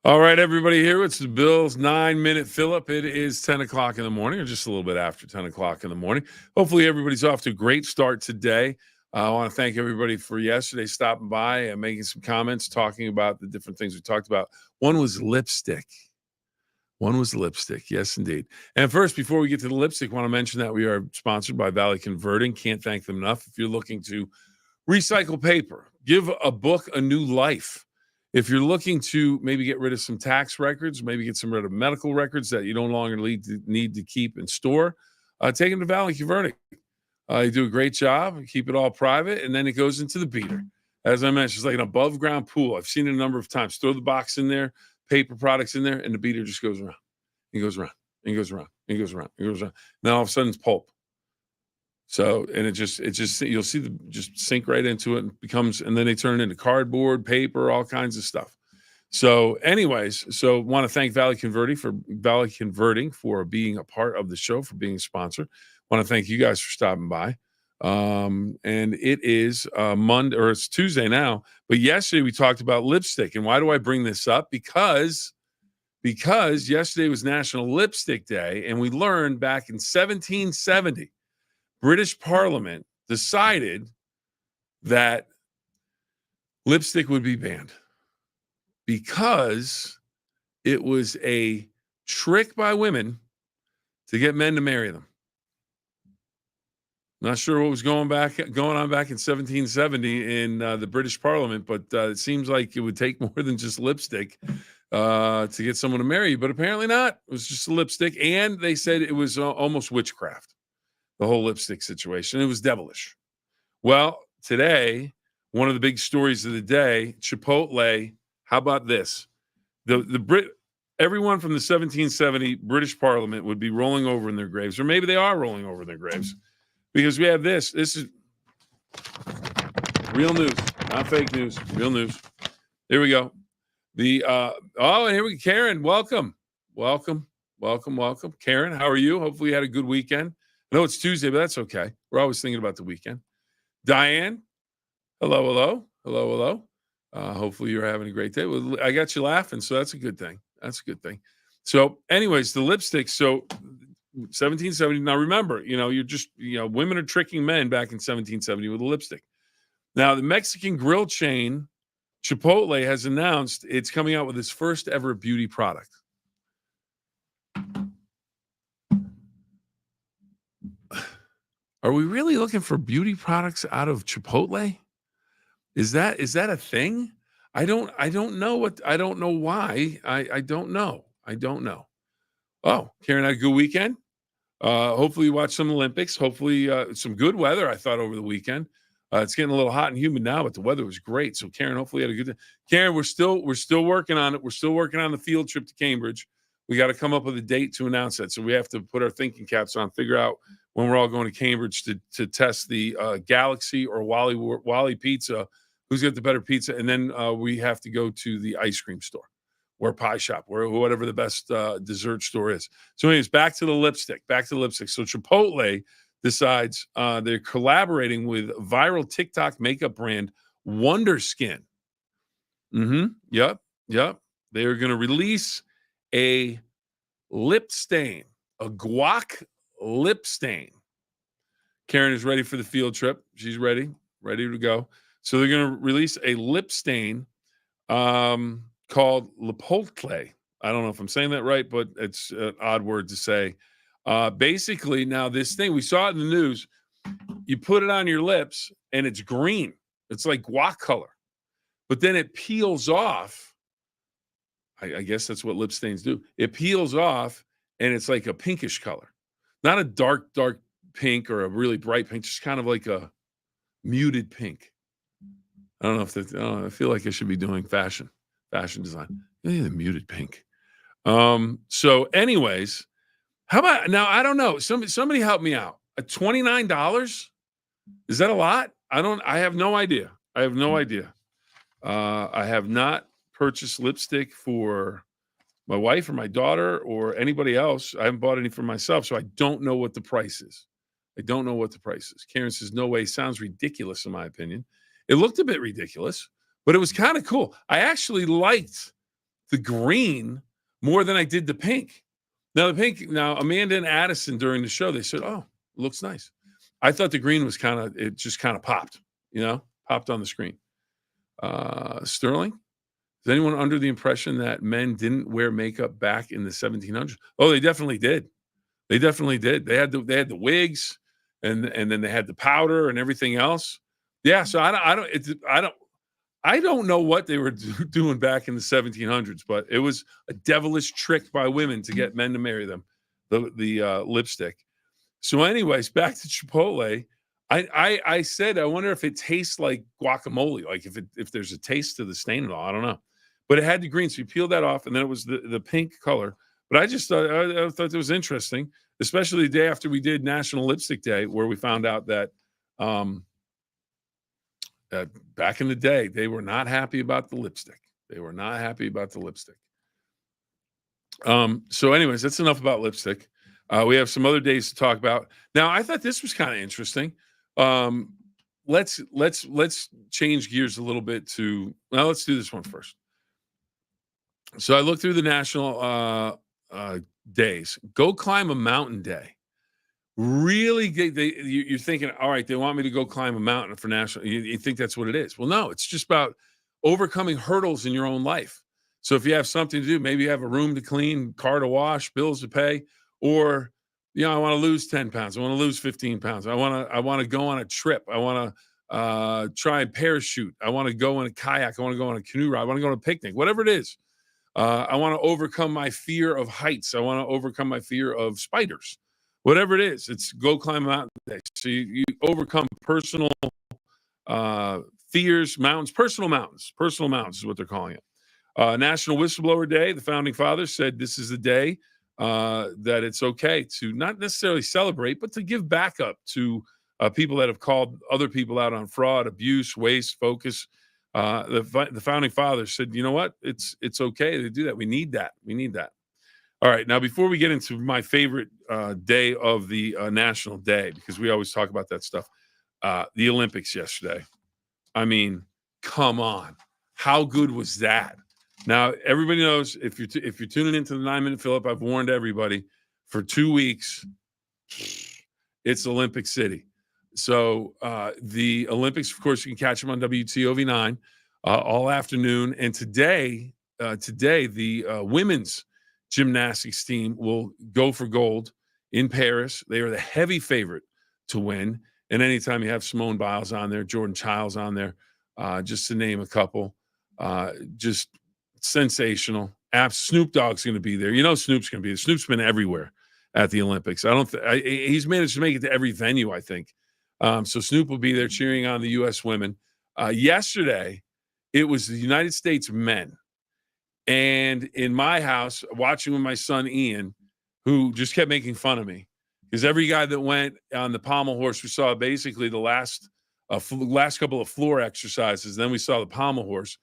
All right, everybody, here it's the Bill's 9-Minute Phill-Up. It is 10 o'clock in the morning, or just a little bit after 10 o'clock in the morning. Hopefully, everybody's off to a great start today. I want to thank everybody for yesterday stopping by and making some comments, talking about the different things we talked about. One was lipstick. Yes, indeed. And first, before we get to the lipstick, I want to mention that we are sponsored by Valley Converting. Can't thank them enough. If you're looking to recycle paper, give a book a new life. If you're looking to maybe get rid of some tax records, maybe get some rid of medical records that you no longer need to keep and store, take them to Valley Converting. They do a great job. Keep it all private, and then it goes into the beater. As I mentioned, it's like an above-ground pool. I've seen it a number of times. Throw the box in there, paper products in there, and the beater just goes around. It goes around. It goes around. It goes around. It goes around. Now all of a sudden it's pulp. So, and it just you'll see the just sink right into it and becomes, and then they turn it into cardboard, paper, all kinds of stuff. So, anyways, so want to thank Valley Converting for being a part of the show, for being a sponsor. Want to thank you guys for stopping by. And it is Monday, or it's Tuesday now. But yesterday we talked about lipstick, and why do I bring this up? Because yesterday was National Lipstick Day, and we learned back in 1770. British Parliament decided that lipstick would be banned because it was a trick by women to get men to marry them. Not sure what was going on back in 1770 in the British Parliament, but it seems like it would take more than just lipstick to get someone to marry you, but apparently not. It was just a lipstick, and they said it was almost witchcraft. The whole lipstick situation. It was devilish. Well, today, one of the big stories of the day, Chipotle. How about this? Everyone from the 1770 British Parliament would be rolling over in their graves, or maybe they are rolling over in their graves, because we have this. This is real news, not fake news. Real news. Here we go. And here we go. Karen, welcome. Karen, how are you? Hopefully you had a good weekend. I know it's Tuesday, but that's okay. We're always thinking about the weekend. Diane, hello. Hopefully you're having a great day. Well, I got you laughing, so that's a good thing. So anyways, the lipstick. So 1770. Now remember, women are tricking men back in 1770 with a lipstick. Now the Mexican grill chain Chipotle has announced it's coming out with its first ever beauty product. Are we really looking for beauty products out of Chipotle? Is that a thing? I don't know why. I don't know. Oh, Karen had a good weekend. Hopefully you watched some Olympics. Hopefully some good weather, I thought, over the weekend. It's getting a little hot and humid now, but the weather was great. So Karen, hopefully you had a good day. Karen, we're still working on it. We're still working on the field trip to Cambridge. We got to come up with a date to announce that. So we have to put our thinking caps on, figure out when we're all going to Cambridge to test the Galaxy or Wally Pizza, who's got the better pizza. And then we have to go to the ice cream store or pie shop, or whatever the best dessert store is. So anyways, back to the lipstick. So Chipotle decides they're collaborating with viral TikTok makeup brand Wonder Skin. Yep. They are going to release a lip stain, a guac lip stain. Karen is ready for the field trip. She's ready to go. So they're going to release a lip stain called Lipotle. I don't know if I'm saying that right, but it's an odd word to say. Basically, now this thing, we saw it in the news. You put it on your lips and it's green. It's like guac color. But then it peels off. I guess that's what lip stains do. It peels off and it's like a pinkish color. Not a dark pink or a really bright pink, just kind of like a muted pink. I don't know if I feel like I should be doing fashion design. The muted pink. So anyways, how about now? I don't know. Somebody help me out. $29? Is that a lot? I have no idea. I have not purchased lipstick for my wife or my daughter or anybody else. I haven't bought any for myself, so I don't know what the price is. Karen says, no way. Sounds ridiculous in my opinion. It looked a bit ridiculous, but it was kind of cool. I actually liked the green more than I did the pink. Now Amanda and Addison during the show, they said, "Oh, it looks nice." I thought the green was it just kind of popped, popped on the screen. Sterling, is anyone under the impression that men didn't wear makeup back in the 1700s? Oh, they definitely did. They definitely did. They had the wigs, and then they had the powder and everything else. Yeah, so I don't know what they were doing back in the 1700s, but it was a devilish trick by women to get men to marry them. The lipstick. So, anyways, back to Chipotle. I said I wonder if it tastes like guacamole, like if there's a taste to the stain at all. I don't know, but it had the green, so you peel that off, and then it was the pink color. But I just thought it was interesting, especially the day after we did National Lipstick Day, where we found out that back in the day, they were not happy about the lipstick. They were not happy about the lipstick. So anyways, that's enough about lipstick. We have some other days to talk about. Now, I thought this was kind of interesting. Let's change gears a little bit let's do this one first. So I looked through the national days. Go climb a mountain day. Really, you're thinking, all right, they want me to go climb a mountain for national. You think that's what it is? Well, no, it's just about overcoming hurdles in your own life. So if you have something to do, maybe you have a room to clean, car to wash, bills to pay, or I want to lose 10 pounds, I want to lose 15 pounds, I want to go on a trip, I want to try and parachute, I want to go in a kayak, I want to go on a canoe ride, I want to go on a picnic, whatever it is. I want to overcome my fear of heights, I want to overcome my fear of spiders. Whatever it is, it's go climb a mountain day. So you overcome personal fears, personal mountains is what they're calling it. National Whistleblower Day, the Founding Fathers said this is the day that it's okay to not necessarily celebrate, but to give backup to people that have called other people out on fraud, abuse, waste, focus. The Founding Fathers said, you know what? It's okay to do that. We need that. All right. Now, before we get into my favorite day of the National Day, because we always talk about that stuff, the Olympics yesterday. I mean, come on. How good was that? Now, everybody knows if you're tuning into the 9-Minute Phill-Up, I've warned everybody for 2 weeks, it's Olympic City. So the Olympics, of course, you can catch them on WTOV9 all afternoon. And today, the women's gymnastics team will go for gold in Paris. They are the heavy favorite to win. And anytime you have Simone Biles on there, Jordan Childs on there, just to name a couple, just sensational. Snoop Dogg's going to be there. Snoop's going to be there. Snoop's been everywhere at the Olympics. He's managed to make it to every venue, I think. So Snoop will be there cheering on the U.S. women. Yesterday, it was the United States men. And in my house, watching with my son Ian, who just kept making fun of me, because every guy that went on the pommel horse, we saw basically the last couple of floor exercises. Then we saw the pommel horse.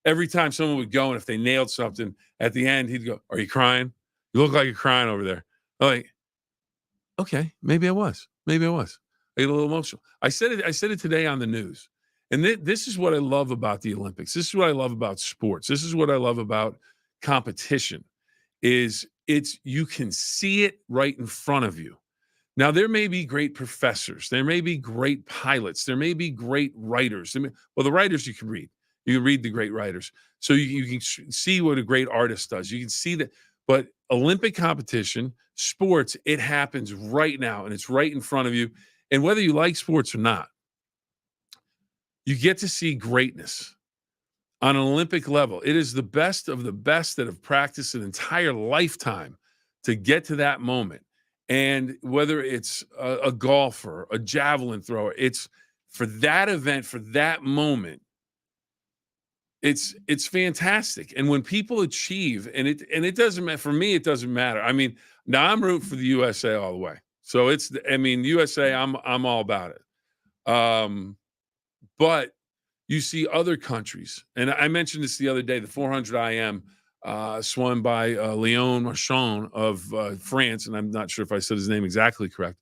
Every time someone would go, and if they nailed something at the end, he'd go, "Are you crying? You look like you're crying over there." I'm like, okay, maybe I was. I get a little emotional. I said it today on the news. And this is what I love about the Olympics. This is what I love about sports. This is what I love about competition is you can see it right in front of you. Now, there may be great professors. There may be great pilots. There may be great writers. The writers you can read. You can read the great writers. So you can see what a great artist does. You can see that. But Olympic competition, sports, it happens right now, and it's right in front of you. And whether you like sports or not, you get to see greatness on an Olympic level. It is the best of the best that have practiced an entire lifetime to get to that moment. And whether it's a golfer, a javelin thrower, it's for that event, for that moment, it's fantastic. And when people achieve, and it doesn't matter, for me, it doesn't matter. I mean, now I'm rooting for the USA all the way. So USA, I'm all about it. But you see other countries, and I mentioned this the other day, the 400 IM swum by Léon Marchand of France, and I'm not sure if I said his name exactly correct,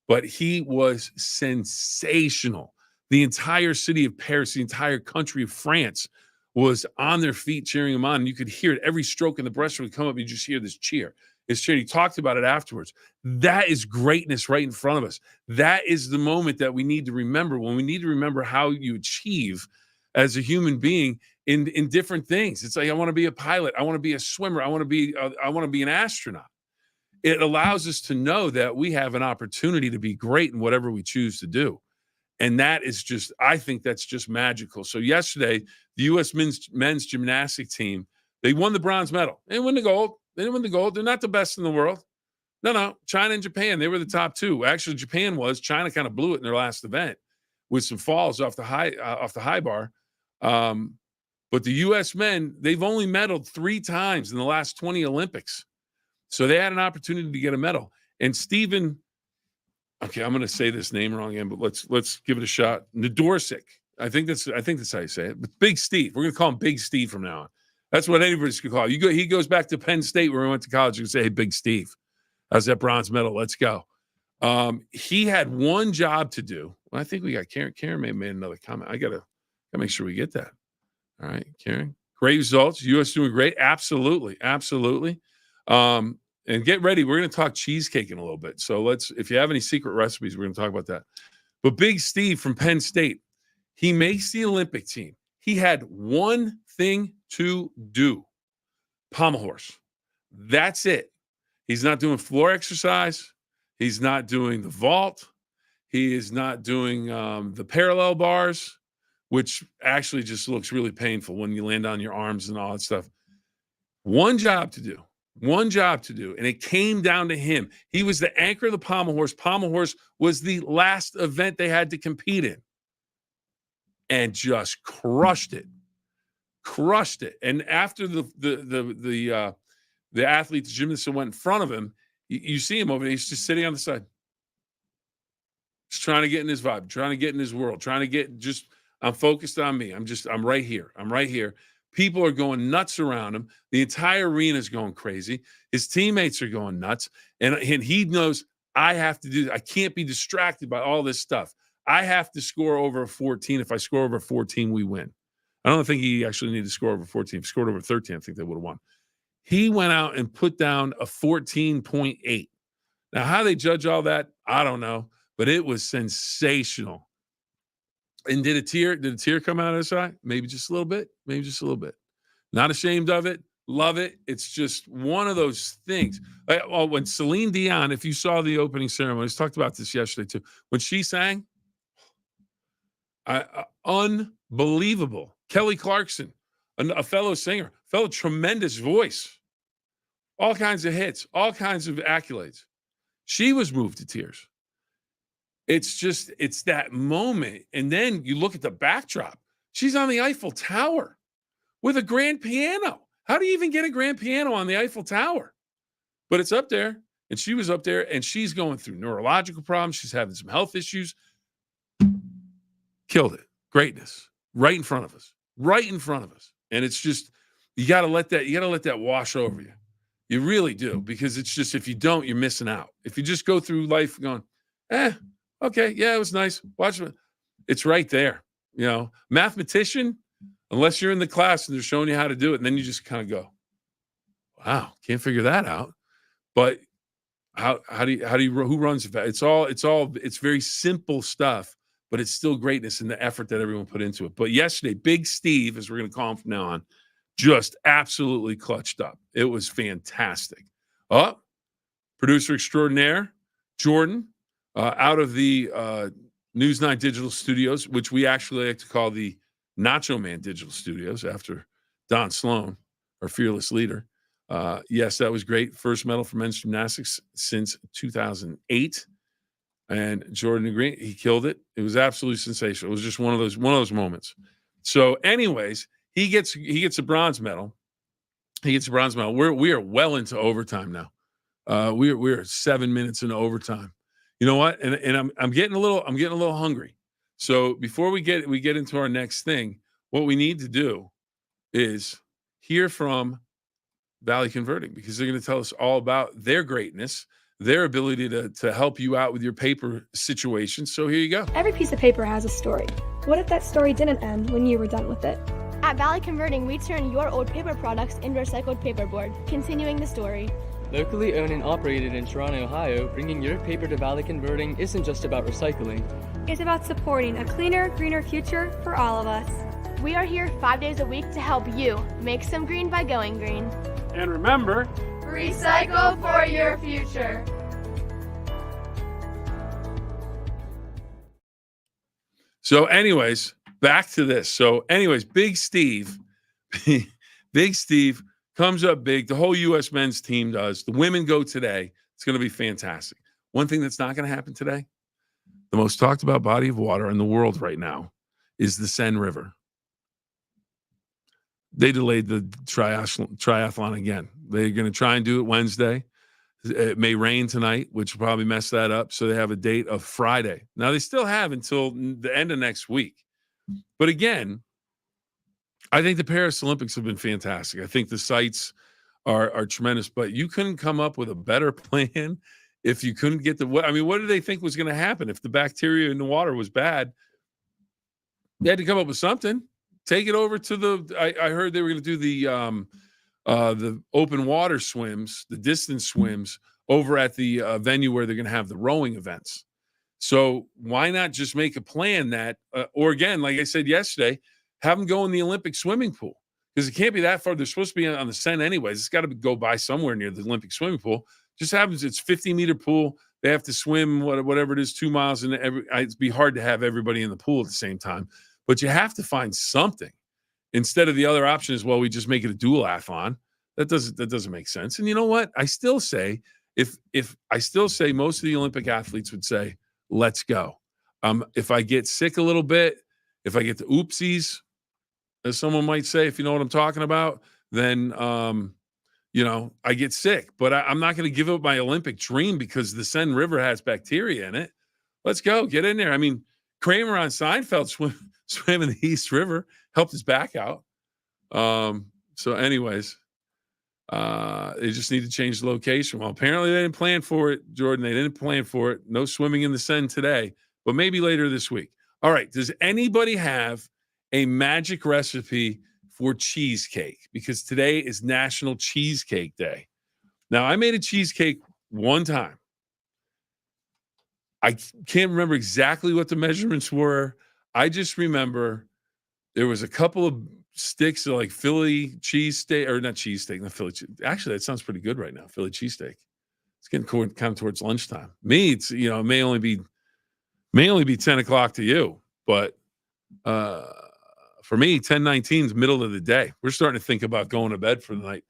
but he was sensational. The entire city of Paris, the entire country of France was on their feet cheering him on. And you could hear it. Every stroke in the breaststroke would come up. You just hear this cheer. His cheer. He talked about it afterwards. That is greatness right in front of us. That is the moment that we need to remember, when we need to remember how you achieve as a human being in different things. It's like, I want to be a pilot. I want to be a swimmer. I want to be an astronaut. It allows us to know that we have an opportunity to be great in whatever we choose to do. And that is just, I think that's just magical. So yesterday, the U.S. men's gymnastic team, they won the bronze medal. They didn't win the gold. They're not the best in the world. No. China and Japan, they were the top two. Actually, Japan was. China kind of blew it in their last event with some falls off the high bar. But the U.S. men, they've only medaled 3 times in the last 20 Olympics. So they had an opportunity to get a medal. And Stephen, okay, I'm going to say this name wrong again, but let's give it a shot. Nadorczyk. I think that's how you say it. But Big Steve. We're going to call him Big Steve from now on. That's what anybody's going to call him. He goes back to Penn State where he went to college. You can say, hey, Big Steve, how's that bronze medal? Let's go. He had one job to do. Well, I think we got Karen. Karen may have made another comment. I got to make sure we get that. All right, Karen. Great results. U.S. doing great. Absolutely. And get ready. We're going to talk cheesecake in a little bit. So if you have any secret recipes, we're going to talk about that. But Big Steve from Penn State, he makes the Olympic team. He had one thing to do: pommel horse. That's it. He's not doing floor exercise. He's not doing the vault. He is not doing the parallel bars, which actually just looks really painful when you land on your arms and all that stuff. One job to do. And it came down to him. He was the anchor of the pommel horse. Pommel horse was the last event they had to compete in. And just crushed it. And after the athlete, the gymnast that went in front of him, you see him over there. He's just sitting on the side. Just trying to get in his vibe, trying to get in his world, I'm focused on me. I'm right here. People are going nuts around him. The entire arena is going crazy. His teammates are going nuts. And he knows, I have to do, I can't be distracted by all this stuff. I have to score over a 14. If I score over 14, we win. I don't think he actually needed to score over 14. If he scored over 13, I think they would have won. He went out and put down a 14.8. Now, how they judge all that, I don't know, but it was sensational. And did a tear come out of his eye? Maybe just a little bit. Not ashamed of it. Love it. It's just one of those things. When Celine Dion, if you saw the opening ceremony, I talked about this yesterday too. When she sang, unbelievable. Kelly Clarkson, a fellow singer, tremendous voice. All kinds of hits, all kinds of accolades. She was moved to tears. It's that moment. And then you look at the backdrop. She's on the Eiffel Tower with a grand piano. How do you even get a grand piano on the Eiffel Tower? But it's up there. And she was up there, and she's going through neurological problems. She's having some health issues. Killed it. Greatness. Right in front of us. And it's just, you got to let that wash over you. You really do. Because it's just, if you don't, you're missing out. If you just go through life going, okay, yeah, it was nice. Watch it. It's right there. Mathematician, unless you're in the class and they're showing you how to do it, and then you just kind of go, wow, can't figure that out. But who runs it? It's very simple stuff, but it's still greatness in the effort that everyone put into it. But yesterday, Big Steve, as we're going to call him from now on, just absolutely clutched up. It was fantastic. Producer extraordinaire, Jordan, out of the News 9 Digital Studios, which we actually like to call the Nacho Man Digital Studios after Don Sloan, our fearless leader. Yes, that was great. First medal for men's gymnastics since 2008. And Jordan Green, he killed it. It was absolutely sensational. It was just one of those moments. So anyways, he gets a bronze medal. We are well into overtime now. We're 7 minutes into overtime. You know what? And I'm getting a little hungry. So before we get into our next thing, what we need to do is hear from Valley Converting, because they're going to tell us all about their greatness, their ability to help you out with your paper situation. So here you go. Every piece of paper has a story. What if that story didn't end when you were done with it? At Valley Converting, we turn your old paper products into recycled paperboard, continuing the story. Locally owned and operated in Toronto, Ohio, bringing your paper to Valley Converting isn't just about recycling. It's about supporting a cleaner, greener future for all of us. We are here 5 days a week to help you make some green by going green. And remember, recycle for your future. So anyways, back to this. So anyways, Big Steve, Big Steve comes up big. The whole U.S. men's team does. The women go today. It's going to be fantastic. One thing that's not going to happen today, the most talked about body of water in the world right now is the Seine River. They delayed the triathlon again. They're going to try and do it Wednesday. It may rain tonight, which will probably mess that up. So they have a date of Friday. Now, they still have until the end of next week. But again, I think the Paris Olympics have been fantastic. I think the sites are tremendous. But you couldn't come up with a better plan if you couldn't get the – I mean, what did they think was going to happen? If the bacteria in the water was bad, they had to come up with something. Take it over to the – I heard they were going to do the open water swims, the distance swims over at the venue where they're going to have the rowing events. So why not just make a plan that, or again, like I said yesterday, have them go in the Olympic swimming pool, because it can't be that far. They're supposed to be on the Seine anyways. It's got to go by somewhere near the Olympic swimming pool. Just happens it's 50-meter pool. They have to swim whatever it is, 2 miles, and it'd be hard to have everybody in the pool at the same time. But you have to find something instead of the other option is, well, we just make it a duathlon. That doesn't make sense. And you know what? I still say if most of the Olympic athletes would say, let's go. If I get sick a little bit, if I get the oopsies, as someone might say, if you know what I'm talking about, then I get sick. But I'm not going to give up my Olympic dream because the Seine River has bacteria in it. Let's go. Get in there. I mean, Kramer on Seinfeld swam in the East River, helped his back out. So anyways, they just need to change the location. Well, apparently they didn't plan for it, Jordan. They didn't plan for it. No swimming in the Seine today, but maybe later this week. All right. Does anybody have a magic recipe for cheesecake? Because today is National Cheesecake Day. Now, I made a cheesecake one time. I can't remember exactly what the measurements were. I just remember there was a couple of sticks of like Philly cheesesteak, or not cheesesteak, not Philly. Actually, that sounds pretty good right now. Philly cheesesteak. It's getting kind of towards lunchtime. Me, it's it may only be 10 o'clock to you, but for me, 10:19 is middle of the day. We're starting to think about going to bed for the night.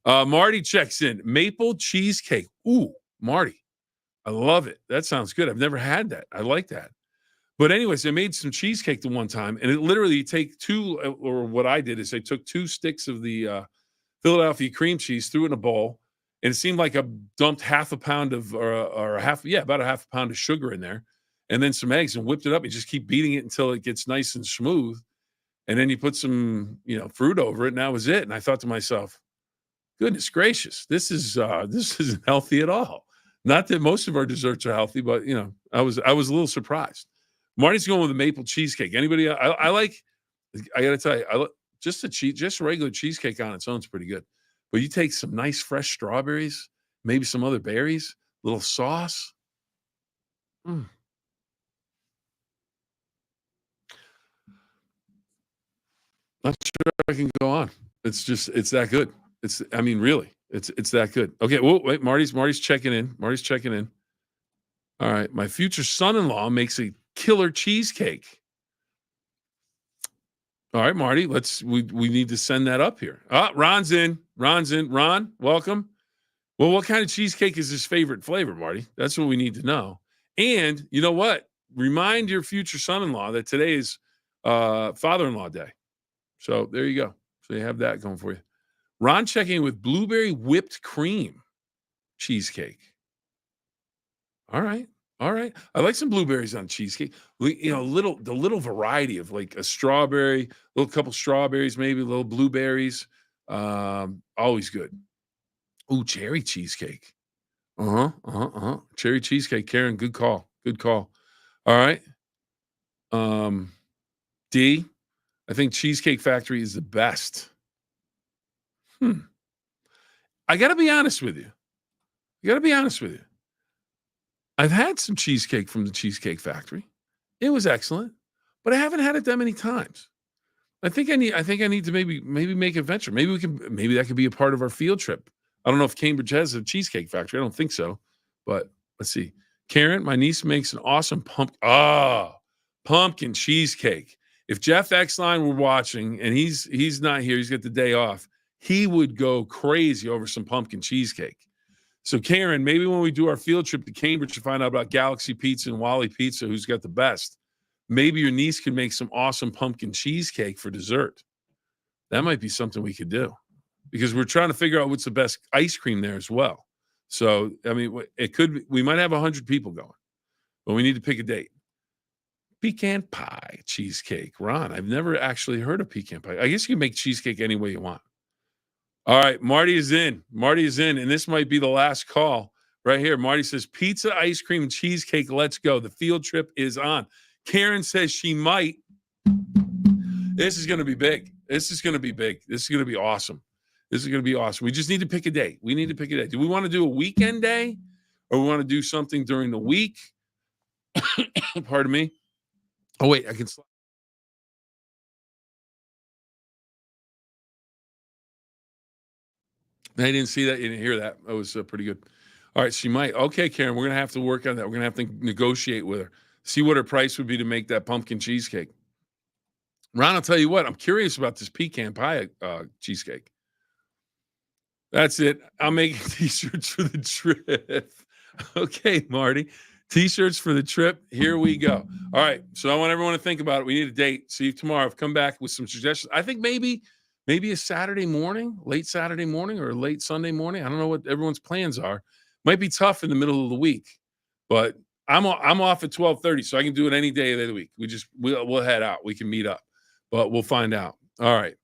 Marty checks in. Maple cheesecake. Ooh, Marty. I love it. That sounds good. I've never had that. I like that. But anyways, I made some cheesecake the one time, and it literally you take two, or what I did is I took 2 sticks of the Philadelphia cream cheese, threw it in a bowl, and it seemed like I dumped half a pound of, about a half a pound of sugar in there, and then some eggs, and whipped it up. You just keep beating it until it gets nice and smooth, and then you put some, fruit over it, and that was it. And I thought to myself, goodness gracious, this isn't healthy at all. Not that most of our desserts are healthy, but I was a little surprised. Marty's going with a maple cheesecake. Anybody? I like. I got to tell you, just a regular cheesecake on its own is pretty good. But you take some nice fresh strawberries, maybe some other berries, little sauce. Not sure I can go on. It's that good. Really, it's that good. Okay, well, wait, Marty's checking in. Marty's checking in. All right, my future son-in-law makes a killer cheesecake. All right, Marty, we need to send that up here. Ron's in. Ron, welcome. Well, what kind of cheesecake is his favorite flavor, Marty? That's what we need to know. And you know what? Remind your future son-in-law that today is father-in-law day. So there you go. So you have that going for you. Ron checking in with blueberry whipped cream cheesecake. All right. I like some blueberries on cheesecake. The little variety of like a strawberry, little couple strawberries, maybe little blueberries. Always good. Ooh, cherry cheesecake. Cherry cheesecake, Karen. Good call. All right. D, I think Cheesecake Factory is the best. I got to be honest with you. I've had some cheesecake from the Cheesecake Factory. It was excellent, but I haven't had it that many times. I think I need to maybe make a venture. Maybe that could be a part of our field trip. I don't know if Cambridge has a Cheesecake Factory. I don't think so, but let's see. Karen, my niece makes an awesome pumpkin cheesecake. If Jeff Exline were watching and he's not here, he's got the day off, he would go crazy over some pumpkin cheesecake. So Karen, maybe when we do our field trip to Cambridge to find out about Galaxy Pizza and Wally Pizza, who's got the best, maybe your niece could make some awesome pumpkin cheesecake for dessert. That might be something we could do because we're trying to figure out what's the best ice cream there as well. So, I mean, we might have 100 people going, but we need to pick a date. Pecan pie cheesecake. Ron, I've never actually heard of pecan pie. I guess you can make cheesecake any way you want. All right, Marty is in, and this might be the last call right here. Marty says, pizza, ice cream, and cheesecake, let's go. The field trip is on. Karen says she might. This is going to be big. This is going to be awesome. We just need to pick a date. Do we want to do a weekend day or we want to do something during the week? Pardon me. Oh, wait, I can slide. I didn't see that. You didn't hear that. That was pretty good. All right, she might. Okay, Karen, we're going to have to work on that. We're going to have to negotiate with her. See what her price would be to make that pumpkin cheesecake. Ron, I'll tell you what. I'm curious about this pecan pie cheesecake. That's it. I'm making T-shirts for the trip. Okay, Marty. T-shirts for the trip. Here we go. All right. So I want everyone to think about it. We need a date. See you tomorrow. I've come back with some suggestions. I think maybe a Saturday morning, late Saturday morning or late Sunday morning. I don't know what everyone's plans are. Might be tough in the middle of the week, but I'm off at 12:30, so I can do it any day of the week. We'll head out. We can meet up, but we'll find out. All right.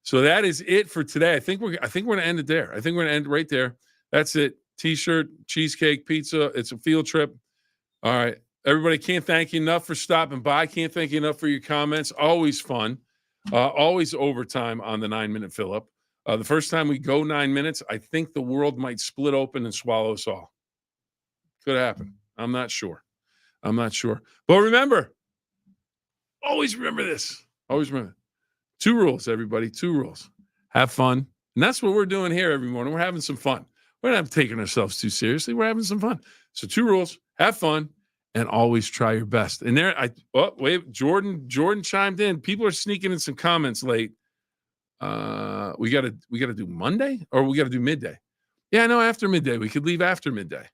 So that is it for today. I think we're going to end it there. I think we're going to end right there. That's it. T-shirt, cheesecake, pizza. It's a field trip. All right. Everybody, can't thank you enough for stopping by. Can't thank you enough for your comments. Always fun. Always overtime on the 9-minute Phill-Up. The first time we go 9 minutes, I think the world might split open and swallow us all. Could happen. I'm not sure. But remember, always remember this. Always remember. 2 rules, everybody. 2 rules. Have fun. And that's what we're doing here every morning. We're having some fun. We're not taking ourselves too seriously. We're having some fun. So 2 rules. Have fun and always try your best. And there, Jordan chimed in. People are sneaking in some comments late. We gotta do Monday or we gotta do midday. Yeah, no, after midday. We could leave after midday.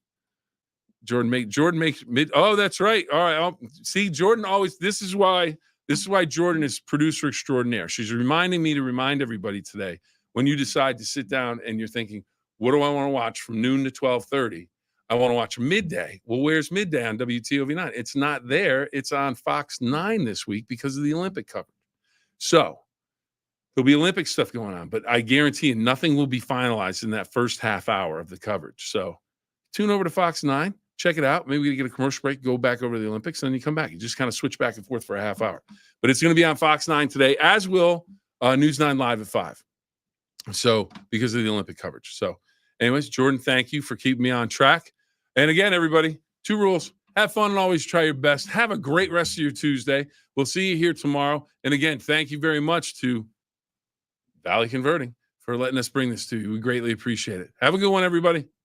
Jordan makes mid. Oh, that's right. All right. See, Jordan always. This is why Jordan is producer extraordinaire. She's reminding me to remind everybody today. When you decide to sit down and you're thinking, what do I want to watch from noon to 12:30? I want to watch midday. Well, where's midday on WTOV9? It's not there. It's on Fox 9 this week because of the Olympic coverage. So there'll be Olympic stuff going on, but I guarantee you nothing will be finalized in that first half hour of the coverage. So tune over to Fox 9, check it out. Maybe we get a commercial break, go back over to the Olympics, and then you come back. You just kind of switch back and forth for a half hour. But it's going to be on Fox 9 today, as will News 9 Live at 5. So because of the Olympic coverage. So anyways, Jordan, thank you for keeping me on track. And again, everybody, 2 rules. Have fun and always try your best. Have a great rest of your Tuesday. We'll see you here tomorrow. And again, thank you very much to Valley Converting for letting us bring this to you. We greatly appreciate it. Have a good one, everybody.